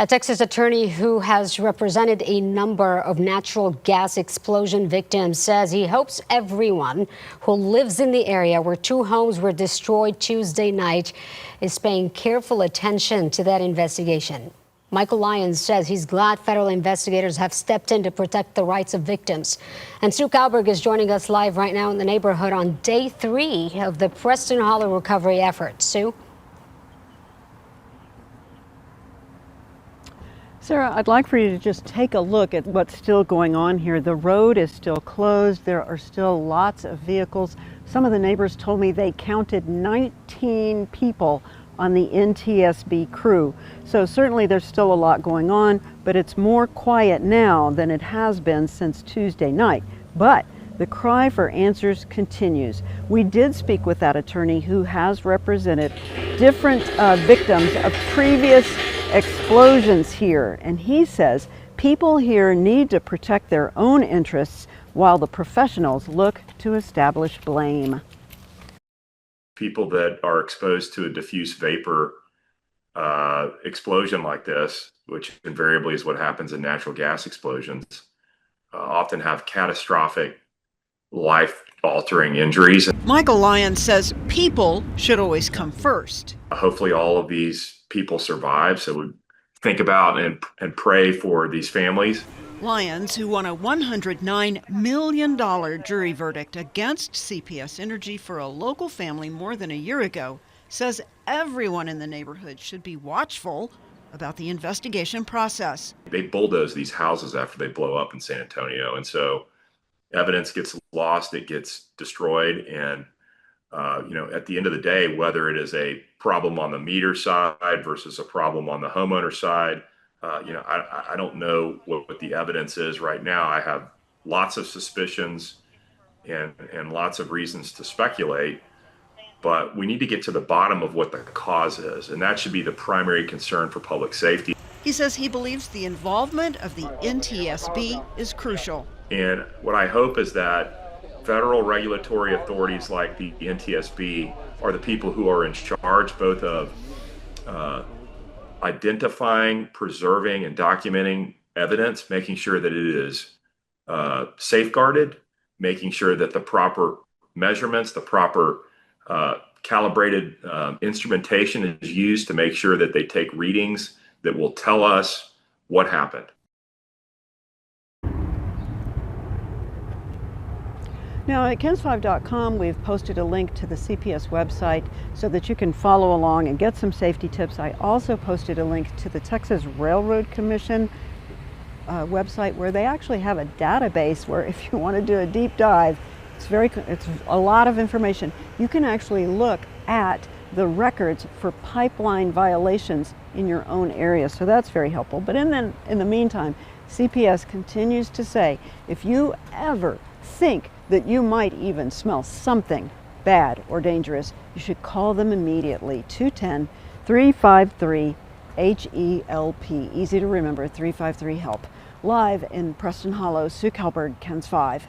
A Texas attorney who has represented a number of natural gas explosion victims says he hopes everyone who lives in the area where 2 homes were destroyed Tuesday night is paying careful attention to that investigation. Michael Lyons says he's glad federal investigators have stepped in to protect the rights of victims. And Sue Kalberg is joining us live right now in the neighborhood on day 3 of the Preston Hollow recovery effort. Sue? Sarah, I'd like for you to just take a look at what's still going on here. The road is still closed. There are still lots of vehicles. Some of the neighbors told me they counted 19 people on the NTSB crew. So certainly there's still a lot going on, but it's more quiet now than it has been since Tuesday night. But the cry for answers continues. We did speak with that attorney who has represented different victims of previous explosions here, and he says people here need to protect their own interests while the professionals look to establish blame. People that are exposed to a diffuse vapor explosion like this, which invariably is what happens in natural gas explosions, often have catastrophic life-altering injuries. Michael Lyons says people should always come first. Hopefully all of these people survive, so we think about and pray for these families. Lyons, who won a $109 million jury verdict against CPS Energy for a local family more than a year ago, says everyone in the neighborhood should be watchful about the investigation process. They bulldoze these houses after they blow up in San Antonio, and so evidence gets lost, it gets destroyed, and at the end of the day, whether it is a problem on the meter side versus a problem on the homeowner side, I don't know what the evidence is right now. I have lots of suspicions and lots of reasons to speculate, but we need to get to the bottom of what the cause is, and that should be the primary concern for public safety. He says he believes the involvement of the NTSB is crucial. And what I hope is that federal regulatory authorities like the NTSB are the people who are in charge both of identifying, preserving, and documenting evidence, making sure that it is safeguarded, making sure that the proper measurements, the proper calibrated instrumentation is used to make sure that they take readings that will tell us what happened. Now at KENS5.com we've posted a link to the CPS website so that you can follow along and get some safety tips. I also posted a link to the Texas Railroad Commission website where they actually have a database where if you want to do a deep dive, it's a lot of information. You can actually look at the records for pipeline violations in your own area, so that's very helpful. But in the meantime, CPS continues to say if you ever think that you might even smell something bad or dangerous, you should call them immediately. 210-353-HELP. Easy to remember, 353-HELP. Live in Preston Hollow, Sue Kalberg, KENS 5.